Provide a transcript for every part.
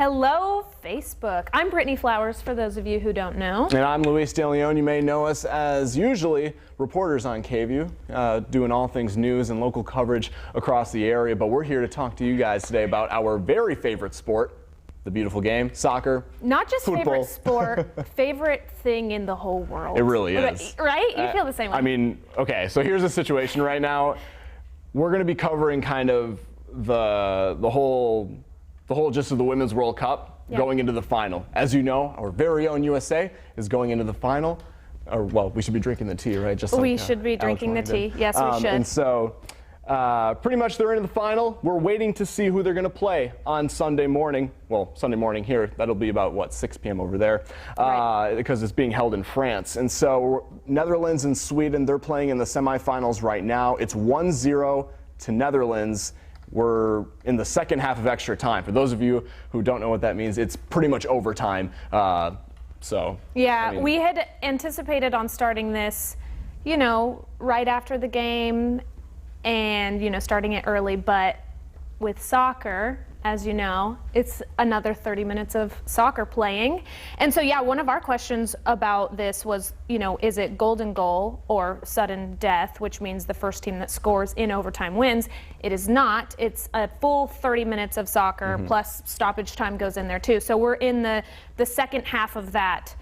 Hello, Facebook. I'm Brittany Flowers, for those of you who don't know. And I'm Luis De Leon. You may know us as usually reporters on KVUE, doing all things news and local coverage across the area. But we're here to talk to you guys today about our very favorite sport, the beautiful game, soccer. Not just football. Favorite sport, favorite thing in the whole world. It really is. Right? You feel the same way. I mean, okay, so here's the situation right now. We're going to be covering kind of the whole gist of the Women's World Cup going into the final. As you know, our very own USA is going into the final. Or, well, we should be drinking the tea, right? Just like, we should be drinking the tea. Yes, we should. And so, pretty much they're into the final. We're waiting to see who they're going to play on Sunday morning. Well, Sunday morning here. That'll be about, what, 6 p.m. over there, because it's being held in France. And so Netherlands and Sweden, they're playing in the semifinals right now. It's 1-0 to Netherlands. We're in the second half of extra time. For those of you who don't know what that means, it's pretty much overtime. Yeah, I mean, we had anticipated on starting this, you know, right after the game and, you know, starting it early. But with soccer, as you know, it's another 30 minutes of soccer playing. And so, yeah, one of our questions about this was, you know, is it golden goal or sudden death, which means the first team that scores in overtime wins? It is not. It's a full 30 minutes of soccer, plus stoppage time goes in there too. So we're in the second half of that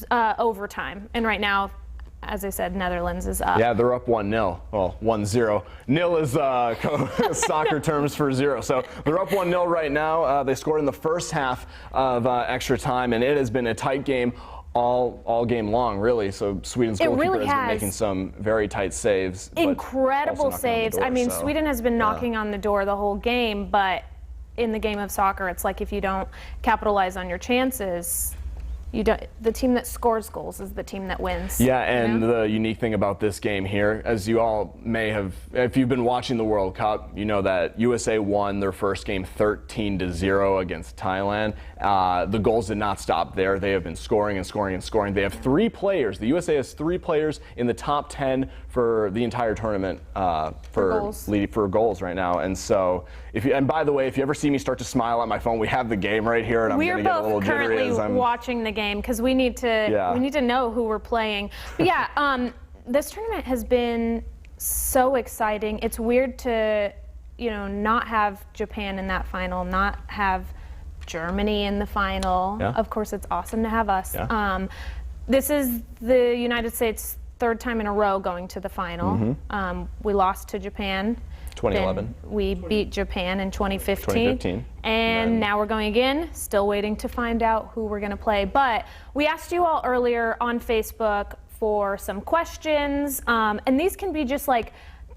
overtime. And right now, as I said, Netherlands is up. Yeah, they're up 1-0. Well, 1-0. Nil is soccer terms for 0. So they're up 1-0 right now. They scored in the first half of extra time, and it has been a tight game all game long, really. So Sweden's goalkeeper has been making some very tight saves. Incredible saves. I mean, Sweden has been knocking on the door the whole game, but in the game of soccer, it's like if you don't capitalize on your chances, the team that scores goals is the team that wins. Yeah, and the unique thing about this game here, as you all may have, if you've been watching the World Cup, you know that USA won their first game 13-0 against Thailand. The goals did not stop there. They have been scoring and scoring and scoring. They have 3 players. The USA has 3 players in the top 10 for the entire tournament for goals right now. And so, and by the way, if you ever see me start to smile at my phone, we have the game right here, and I'm going to get a little jittery. We're both currently watching the game because we need to know who we're playing. But yeah, this tournament has been so exciting. It's weird to, you know, not have Japan in that final, not have Germany in the final. Yeah. Of course, it's awesome to have us. Yeah. This is the United States' 3rd time in a row going to the final. We lost to Japan. 2011. We beat Japan in 2015. And now we're going again, still waiting to find out who we're going to play. But we asked you all earlier on Facebook for some questions, and these can be just like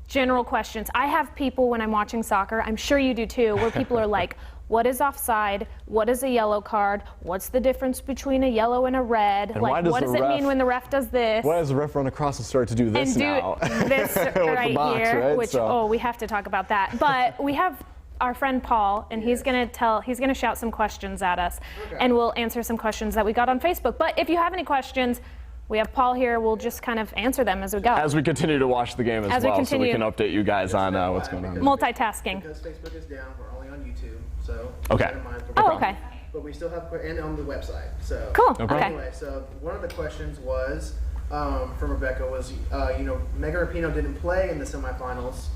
general questions. I have people when I'm watching soccer, I'm sure you do too, where people are like, what is offside? What is a yellow card? What's the difference between a yellow and a red? And like, what does it mean when the ref does this? Why does the ref run across and start to do this now? This right box, here, right? which, we have to talk about that. But we have our friend Paul, and he's gonna shout some questions at us, and we'll answer some questions that we got on Facebook. But if you have any questions, we have Paul here. We'll just kind of answer them as we go. As we continue to watch the game as well, so we can update you guys on what's going on. Multitasking. Because Facebook is down, we're only on YouTube, so okay. keep that in mind. Okay. But we still have, and on the website. So cool. Okay. Anyway, so one of the questions was from Rebecca was, you know, Megan Rapinoe didn't play in the semifinals.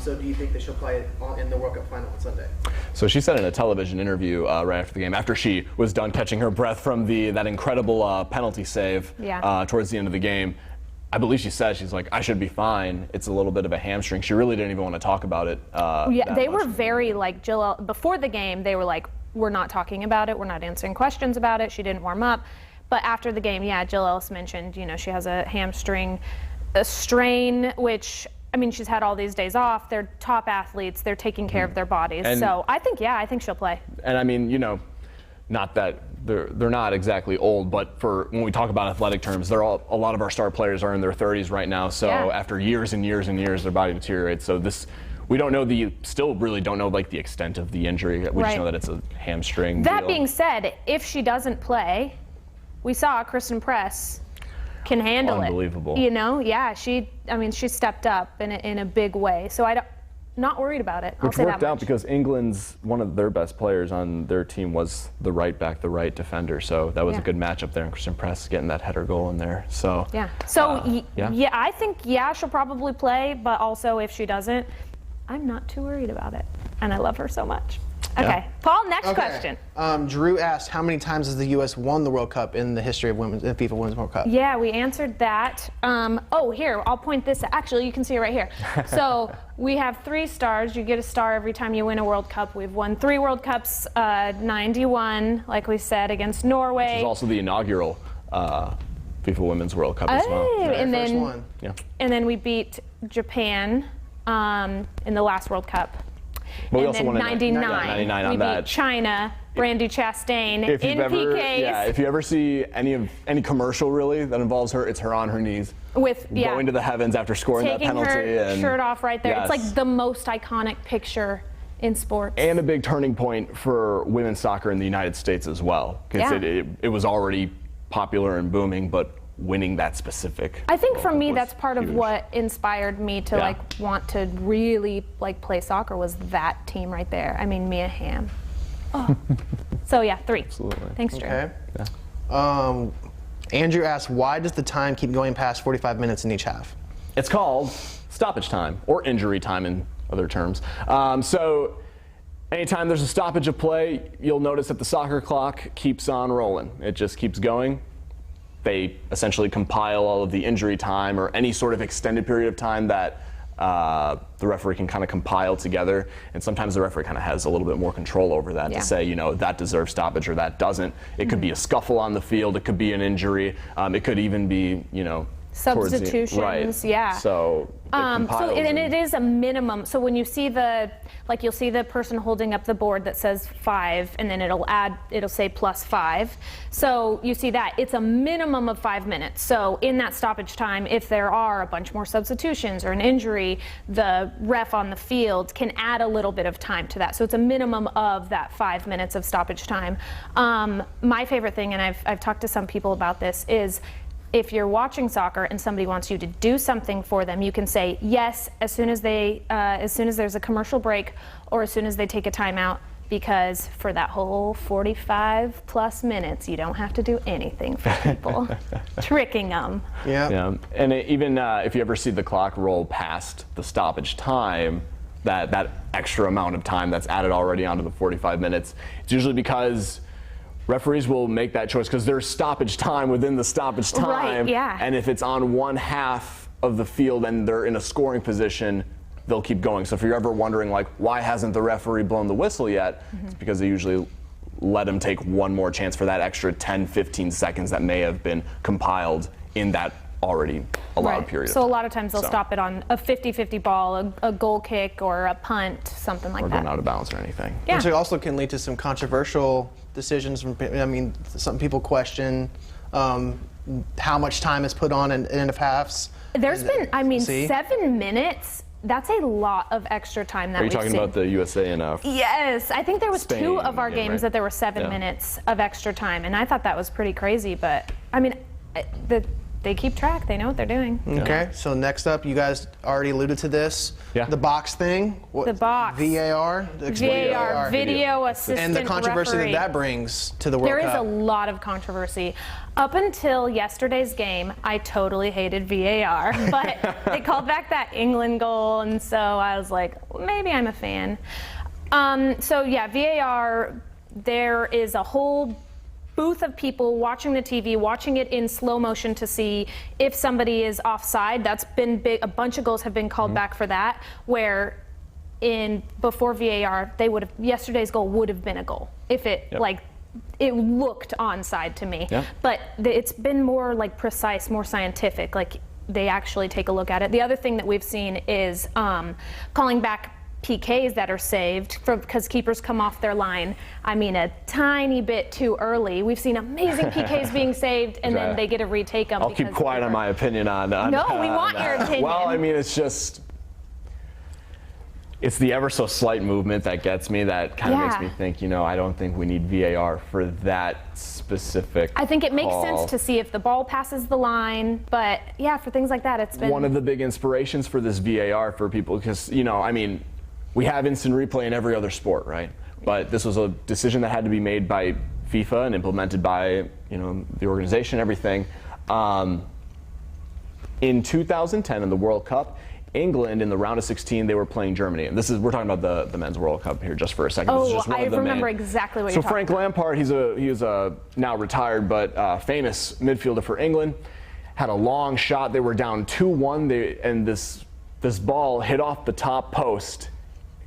So do you think that she'll play in the World Cup final on Sunday? So she said in a television interview right after the game, after she was done catching her breath from that incredible penalty save towards the end of the game, I believe she said, she's like, I should be fine. It's a little bit of a hamstring. She really didn't even want to talk about it. They were very, like, Jill, before the game, they were like, we're not talking about it. We're not answering questions about it. She didn't warm up. But after the game, Jill Ellis mentioned, you know, she has a hamstring strain, which, I mean, she's had all these days off. They're top athletes. They're taking care of their bodies. And so I think she'll play. And I mean, you know, not that they're not exactly old, but for when we talk about athletic terms, a lot of our star players are in their 30s right now. So after years and years and years, their body deteriorates. So we don't know still really don't know like the extent of the injury. We just know that it's a hamstring. That being said, if she doesn't play, we saw Kristen Press can handle it. Unbelievable. You know, she stepped up in a big way. So not worried about it. I'll Which say worked that out much. because England's one of their best players on their team was the right back, the right defender. So that was a good matchup there, and Christian Press getting that header goal in there. So Yeah. So yeah. I think she'll probably play, but also if she doesn't, I'm not too worried about it, and I love her so much. Okay, Yeah. Paul. Next question. Drew asked, how many times has the U.S. won the World Cup in the history of FIFA Women's World Cup? Yeah, we answered that. Here, I'll point this. Actually, you can see it right here. So we have 3 stars. You get a star every time you win a World Cup. We've won 3 World Cups, 91, like we said, against Norway. Which is also the inaugural FIFA Women's World Cup as well. And First then, one. Yeah. and then we beat Japan in the last World Cup. But we and also then won in 99, 99 on we that. beat China, Brandy Chastain in PKs. If you ever see any commercial really that involves her, it's her on her knees, with going to the heavens after scoring that taking penalty. her and shirt off right there. Yes. It's like the most iconic picture in sports. And a big turning point for women's soccer in the United States as well, because it was already popular and booming, but winning that specific. I think for me, was that's part of huge. what inspired me to like want to really like play soccer was that team right there. I mean, Mia Hamm. Oh. So yeah, 3. Absolutely. Thanks, Drew. Okay. Andrew asked, why does the time keep going past 45 minutes in each half? It's called stoppage time, or injury time in other terms. So anytime there's a stoppage of play, you'll notice that the soccer clock keeps on rolling. It just keeps going. They essentially compile all of the injury time or any sort of extended period of time that the referee can kind of compile together. And sometimes the referee kind of has a little bit more control over that to say, that deserves stoppage or that doesn't. It could be a scuffle on the field. It could be an injury. It could even be, Substitutions, right. yeah. So it is a minimum. So when you see you'll see the person holding up the board that says 5, and then it'll say +5. So you see that it's a minimum of 5 minutes. So in that stoppage time, if there are a bunch more substitutions or an injury, the ref on the field can add a little bit of time to that. So it's a minimum of that 5 minutes of stoppage time. My favorite thing, and I've talked to some people about this, is if you're watching soccer and somebody wants you to do something for them, you can say yes as soon as there's a commercial break or as soon as they take a timeout, because for that whole 45+ minutes, you don't have to do anything for people. Tricking them. Yeah. And even if you ever see the clock roll past the stoppage time, that extra amount of time that's added already onto the 45 minutes, it's usually because referees will make that choice because there's stoppage time within the stoppage time. Right, yeah. And if it's on one half of the field and they're in a scoring position, they'll keep going. So if you're ever wondering, why hasn't the referee blown the whistle yet? It's because they usually let them take one more chance for that extra 10, 15 seconds that may have been compiled in that already allowed period. So a lot of times they'll stop it on a 50-50 ball, a goal kick, or a punt, something like that. Or going out of bounds or anything. Yeah. Which also can lead to some controversial decisions. Some people question how much time is put on in end of halves. There's been, 7 minutes. That's a lot of extra time that we've seen. Are you talking about the USA and Yes, I think there was Spain 2 of our game, games right? that there were 7 minutes of extra time, and I thought that was pretty crazy. But they keep track. They know what they're doing. Okay, so next up, you guys already alluded to this. Yeah. The box thing. The box. VAR. VAR, video assistant and the controversy referee. that brings to the World There Cup. is a lot of controversy. Up until yesterday's game, I totally hated VAR, but they called back that England goal, and so I was like, maybe I'm a fan. VAR, there is a whole booth of people watching the TV, watching it in slow motion to see if somebody is offside. That's been big. A bunch of goals have been called back for that, where before VAR, yesterday's goal would have been a goal if it it looked onside to me. Yep. But it's been more precise, more scientific. They actually take a look at it. The other thing that we've seen is calling back PKs that are saved because keepers come off their line, a tiny bit too early. We've seen amazing PKs being saved, and then they get to retake them. I'll keep quiet on my opinion on No, we want your opinion. Well, it's the ever so slight movement that gets me, that kind of makes me think, I don't think we need VAR for that specific I think it makes call. sense to see if the ball passes the line, but for things like that, it's been one of the big inspirations for this VAR for people, because, we have instant replay in every other sport, right? But this was a decision that had to be made by FIFA and implemented by the organization, everything. In 2010 in the World Cup, England in the round of 16 they were playing Germany, and we're talking about the men's World Cup here just for a second. Oh, this is just one I of the remember main. exactly what So you're talking Frank about. Lampard, he is a now retired but famous midfielder for England, had a long shot. They were down 2-1, and this ball hit off the top post.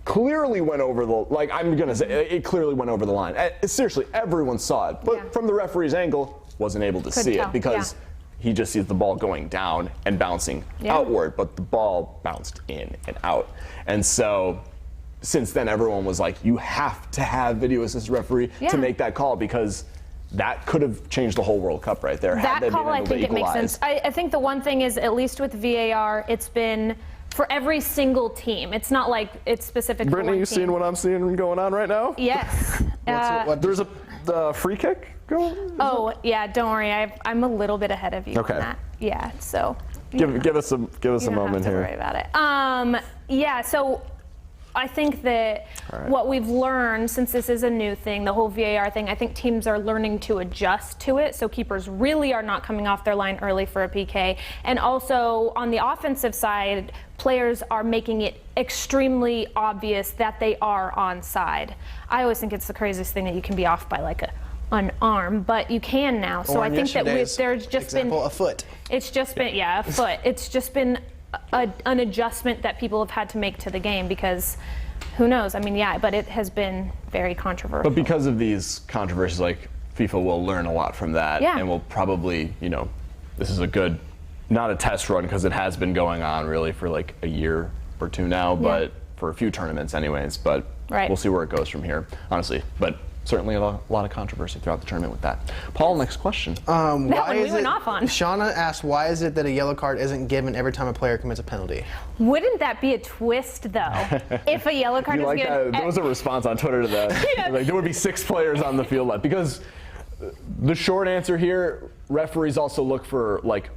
Clearly went over it clearly went over the line. Seriously, everyone saw it, but from the referee's angle, wasn't able to see it because he just sees the ball going down and bouncing outward, but the ball bounced in and out. And so since then, everyone was like, you have to have video assistant referee to make that call, because that could have changed the whole World Cup right there. That call, I think it makes sense. I think the one thing is, at least with VAR, it's been for every single team. It's not like it's specific Brittany, for one you team. seeing what I'm seeing going on right now? Yes. There's a free kick going? Oh, yeah, don't worry. I'm a little bit ahead of you on that. Yeah, so. Give us a moment here. You don't have to worry about it. Yeah, so I think that what we've learned, since this is a new thing, the whole VAR thing, I think teams are learning to adjust to it. So keepers really are not coming off their line early for a PK. And also on the offensive side, players are making it extremely obvious that they are onside. I always think it's the craziest thing that you can be off by like an arm, but you can now. So I think that there's just been a foot. It's just been a foot. It's just been an adjustment that people have had to make to the game, because who knows? I mean, but it has been very controversial. But because of these controversies, like, FIFA will learn a lot from that, and will probably, this is a good, not a test run, because it has been going on really for like a year or two now, but for a few tournaments anyways, but we'll see where it goes from here, honestly. But certainly a lot of controversy throughout the tournament with that. Paul, next question. Shauna asked, why is it that a yellow card isn't given every time a player commits a penalty? Wouldn't that be a twist, though? If a yellow card is given. There was a response on Twitter to that. Like, there would be 6 players on the field left. Because the short answer here, referees also look for like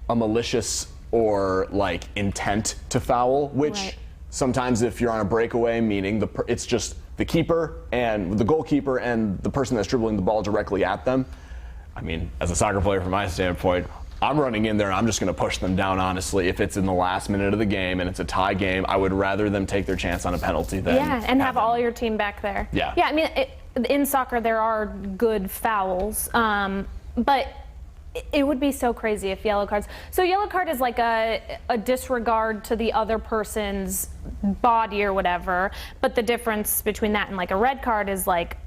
a malicious or like intent to foul, which sometimes if you're on a breakaway, meaning it's just the keeper and the goalkeeper and the person that's dribbling the ball directly at them. I mean, as a soccer player, from my standpoint, I'm running in there and I'm just going to push them down, honestly. If it's in the last minute of the game and it's a tie game, I would rather them take their chance on a penalty than and have all your team back there. Yeah, I mean, in soccer there are good fouls, but it would be so crazy if yellow cards. So yellow card is like a disregard to the other person's body or whatever. But the difference between that and like a red card is like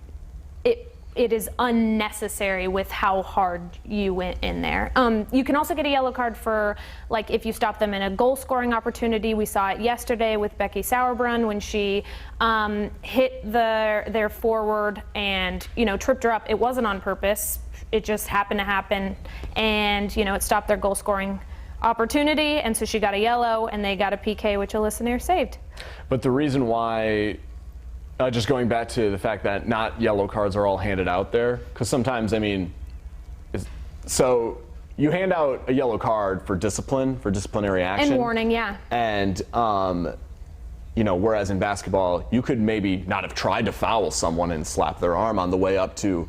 it is unnecessary with how hard you went in there. You can also get a yellow card for like if you stop them in a goal scoring opportunity. We saw it yesterday with Becky Sauerbrunn when she hit their forward and tripped her up. It wasn't on purpose. It just happened to happen, and it stopped their goal scoring opportunity, and so she got a yellow and they got a PK, which a listener saved. But the reason why, just going back to the fact that not yellow cards are all handed out there, because sometimes, I mean, so you hand out a yellow card for disciplinary action. And warning, And, whereas in basketball, you could maybe not have tried to foul someone and slap their arm on the way up to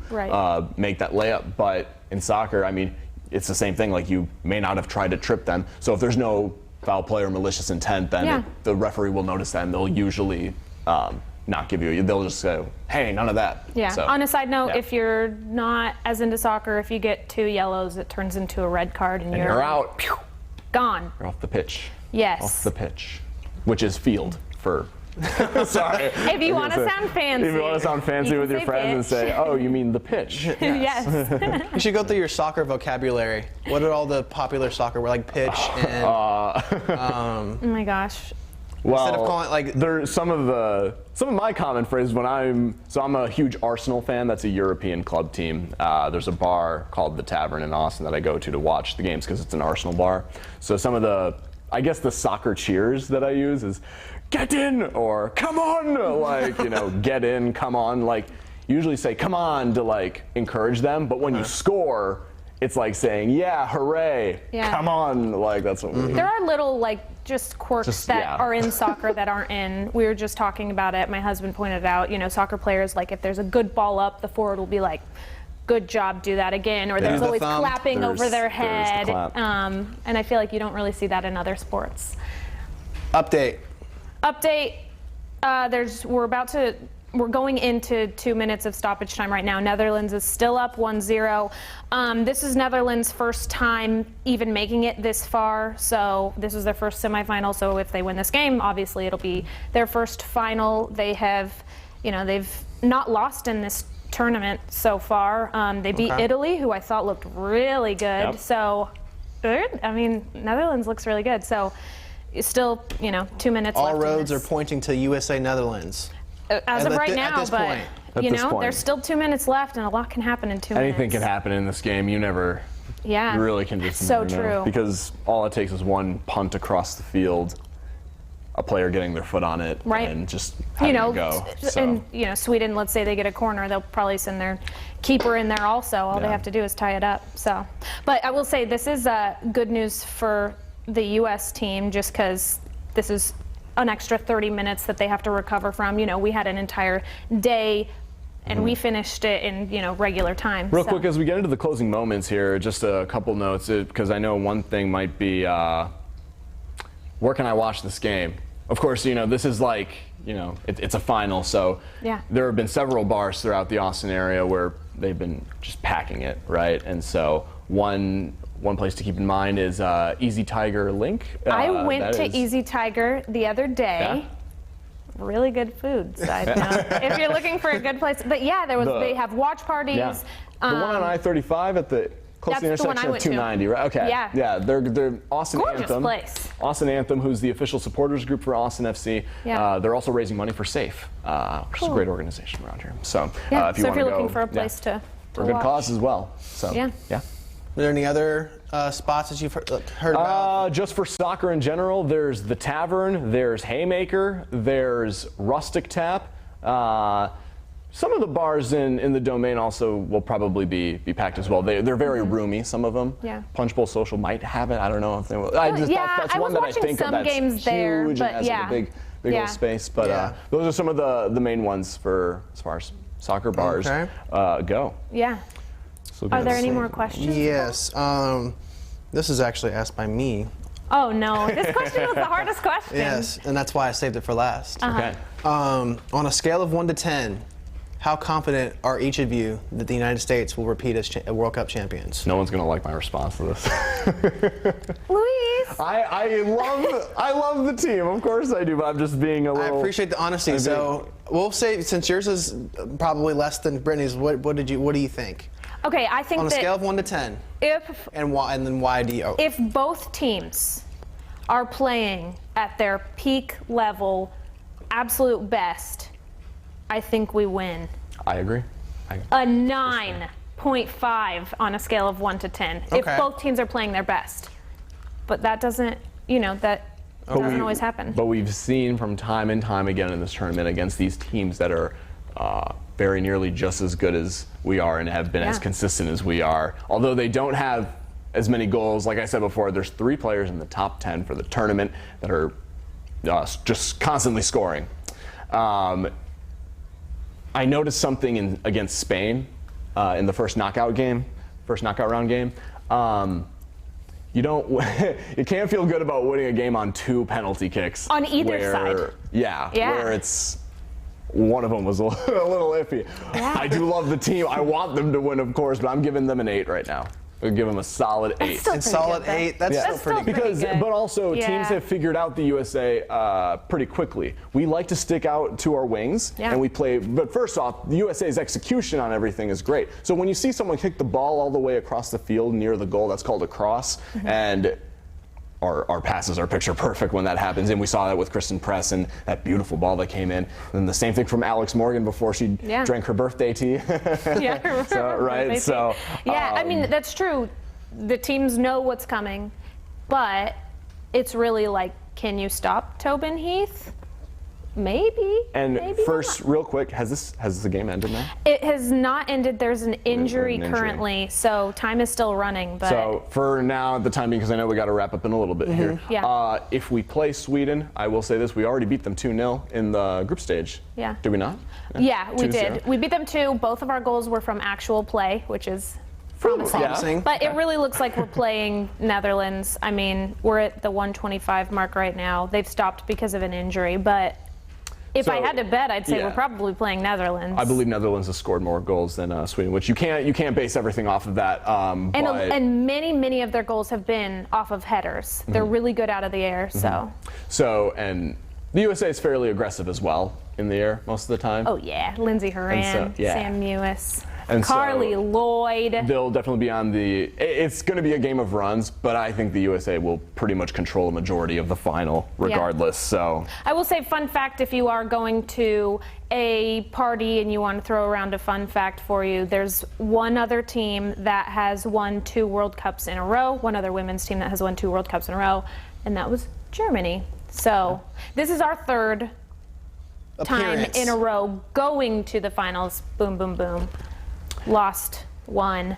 make that layup. But in soccer, I mean, it's the same thing. Like, you may not have tried to trip them. So if there's no foul play or malicious intent, then the referee will notice that, and they'll usually not give you. They'll just say, hey, none of that. Yeah. So, on a side note, if you're not as into soccer, if you get 2 yellows, it turns into a red card, and you're out. Gone. You're off the pitch. Yes. Off the pitch, which is field for. Sorry. If you want to sound fancy. If you want to sound fancy with your friends and say, oh, you mean the pitch. Yes. You should go through your soccer vocabulary. What are all the popular soccer? We're like pitch and. Oh my gosh. Well, instead of calling like there's some of my common phrases when I'm a huge Arsenal fan. That's a European club team. There's a bar called the Tavern in Austin that I go to watch the games because it's an Arsenal bar. So some of the soccer cheers that I use is get in or come on, like, get in, come on, like usually say come on to like encourage them, but when you score, it's like saying, yeah, hooray, come on, like that's what we. There are little just quirks that are in soccer that aren't in. We were just talking about it. My husband pointed out, soccer players, like if there's a good ball up, the forward will be like, good job, do that again. Or there's always clapping over their head. And I feel like you don't really see that in other sports. Update. We're going into 2 minutes of stoppage time right now. Netherlands is still up 1-0. This is Netherlands' first time even making it this far. So this is their first semifinal. So if they win this game, obviously it'll be their first final. They have, they've not lost in this tournament so far. They beat Italy, who I thought looked really good. Yep. So, Netherlands looks really good. So it's still, 2 minutes left. All roads are pointing to USA Netherlands. As of right now, but there's still 2 minutes left, and a lot can happen in 2 minutes. Anything can happen in this game. You never, you really can just never know. Because all it takes is one punt across the field, a player getting their foot on it, and just having to go. So. And Sweden, let's say they get a corner, they'll probably send their keeper in there also. All they have to do is tie it up. So, but I will say this is good news for the U.S. team, just because this is an extra 30 minutes that they have to recover from. We had an entire day and we finished it in regular time. Real quick, as we get into the closing moments here, just a couple notes, because I know one thing might be, where can I watch this game? Of course, this is like, it's a final, so there have been several bars throughout the Austin area where they've been just packing it, right? And so one place to keep in mind is Easy Tiger Link. I went to Easy Tiger the other day. Really good food, side note. If you're looking for a good place. But they have watch parties. Yeah. The one on I-35 at the close to the intersection of 290, right? Okay. Yeah. They're Austin Gorgeous Anthem. Place. Austin Anthem, who's the official supporters group for Austin FC. They're also raising money for SAFE, which is a great organization around here. So if you're looking for a place to for a good cause as well. So yeah. Are there any other spots that you've heard about? Just for soccer in general, there's the Tavern, there's Haymaker, there's Rustic Tap. Some of the bars in the Domain also will probably be packed as well. They're very roomy, some of them. Yeah. Punch Bowl Social might have it. I don't know if they will. That's one that I think of that's games huge there, and has a big old space. But those are some of the main ones for as far as soccer bars go. Yeah. So are there any more questions? Yes. This is actually asked by me. Oh no, this question was the hardest question. Yes, and that's why I saved it for last. Okay. On a scale of 1 to 10, how confident are each of you that the United States will repeat as World Cup champions? No one's gonna like my response to this. Luis. I love the team, of course I do, but I'm just being a little. I appreciate the honesty. So we'll say, since yours is probably less than Brittany's, what do you think? Okay, I think on a that scale of 1 to 10. Why do you? If both teams are playing at their peak level, absolute best, I think we win. I agree. A 9.5 on a scale of 1 to 10. Okay. If both teams are playing their best, but that doesn't, that doesn't always happen. But we've seen from time and time again in this tournament against these teams that are very nearly just as good as we are and have been as consistent as we are. Although they don't have as many goals, like I said before, there's 3 players in the top 10 for the tournament that are just constantly scoring. I noticed something against Spain in the first knockout round game. You can't feel good about winning a game on 2 penalty kicks. On either side. Yeah, where it's one of them was a little iffy. Yeah. I do love the team. I want them to win, of course, but I'm giving them an 8 right now. We'll give them a solid 8. And solid good, 8. That's still pretty good. But also, teams have figured out the USA pretty quickly. We like to stick out to our wings, and we play. But first off, the USA's execution on everything is great. So when you see someone kick the ball all the way across the field near the goal, that's called a cross, and our passes are picture perfect when that happens, and we saw that with Kristen Press and that beautiful ball that came in. And the same thing from Alex Morgan before she drank her birthday tea. I mean, that's true. The teams know what's coming, but it's really like, can you stop Tobin Heath? maybe. And maybe first, not. real quick, has the game ended now? It has not ended. There's an injury injury. currently, so time is still running. But So for now, the time being, because I know we got to wrap up in a little bit here. Yeah. If we play Sweden, I will say this: we already beat them 2-0 in the group stage. Yeah. Did we not? yeah, we 2-0. did. We beat them 2. Both of our goals were from actual play, which is promising. Promising. But it really looks like we're playing Netherlands. I mean, we're at the 125 mark right now. They've stopped because of an injury, but if I So, had to bet, I'd say yeah. we're probably playing Netherlands. I believe Netherlands has scored more goals than Sweden, which you can't base everything off of that. But And many of their goals have been off of headers. They're really good out of the air, so. and the USA is fairly aggressive as well in the air most of the time. Oh yeah, Lindsey Horan, And so, yeah. Sam Mewis, And so- Carly Lloyd. They'll definitely be on the. It's going to be a game of runs, but I think the USA will pretty much control a majority of the final, regardless. So I will say, fun fact: if you are going to a party and you want to throw around a fun fact for you, there's one other team that has won 2 World Cups in a row. One other women's team that has won 2 World Cups in a row, and that was Germany. So this is our 3rd time Appearance. in a row going to the finals. Boom, boom, boom. Lost, won,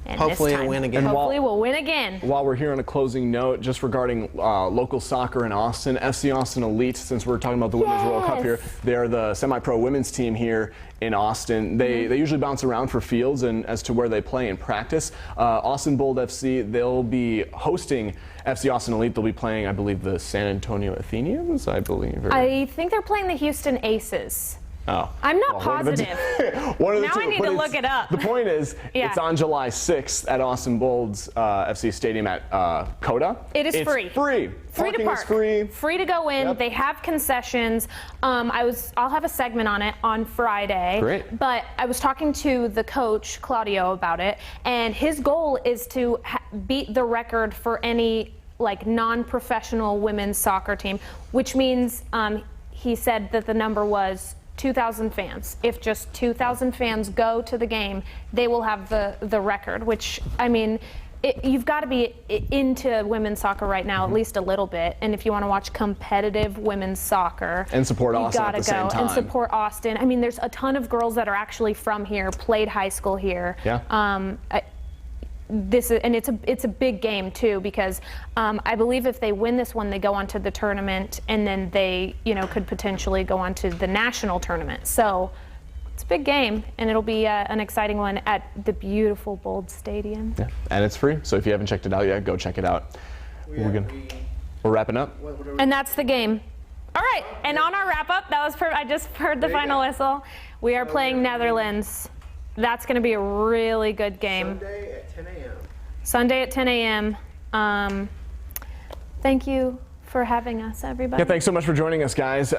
and Hopefully this we'll time, win again. Hopefully we'll win again. while we're here on a closing note, just regarding local soccer in Austin, FC Austin Elite, since we're talking about the Women's World Cup here, they're the semi-pro women's team here in Austin. They usually bounce around for fields and as to where they play in practice. Austin Bold FC, they'll be hosting FC Austin Elite. They'll be playing, I believe, the San Antonio Athenians, I believe. I think they're playing the Houston Aces. Oh. I'm not Well, one of the positive. one of the Now two, I need but to it's- look it up. The point is, Yeah. it's on July 6th at Austin Bold's FC Stadium at Coda. It is it's free. Free. Free to Parking park. is free. Free to go in. Yep. They have concessions. I'll have a segment on it on Friday. Great. But I was talking to the coach Claudio about it, and his goal is to beat the record for any non-professional women's soccer team, which means he said that the number was 2,000 fans. If just 2,000 fans go to the game, they will have the record, which, I mean, you've got to be into women's soccer right now, at least a little bit. And if you want to watch competitive women's soccer, And support you Austin at gotta the same go and time. support Austin. I mean, there's a ton of girls that are actually from here, played high school here. Yeah. It's a big game too, because I believe if they win this one, they go on to the tournament, and then they could potentially go on to the national tournament. So it's a big game, and it'll be an exciting one at the beautiful Bold Stadium. Yeah. And it's free. So if you haven't checked it out yet, go check it out. We're wrapping up. And that's the game. All right, and on our wrap up, I just heard the final whistle. We are playing Netherlands. That's going to be a really good game. Sunday at 10 a.m. Sunday at 10 a.m. Thank you for having us, everybody. Yeah, thanks so much for joining us, guys.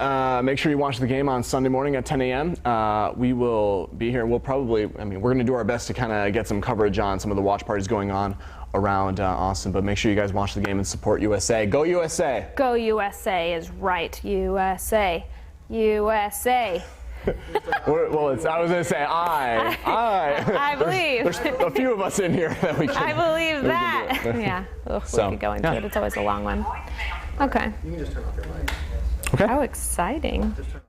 Make sure you watch the game on Sunday morning at 10 a.m. We will be here. We're going to do our best to kind of get some coverage on some of the watch parties going on around Austin, but make sure you guys watch the game and support USA. Go USA! Go USA is right. USA. USA. Well, I was going to say I believe. There's a few of us in here that we can. I believe that. Yeah. Ugh, So, we could go into yeah. it. It's always a long one. Okay. You can just turn off your mic. Okay. How exciting. Just turn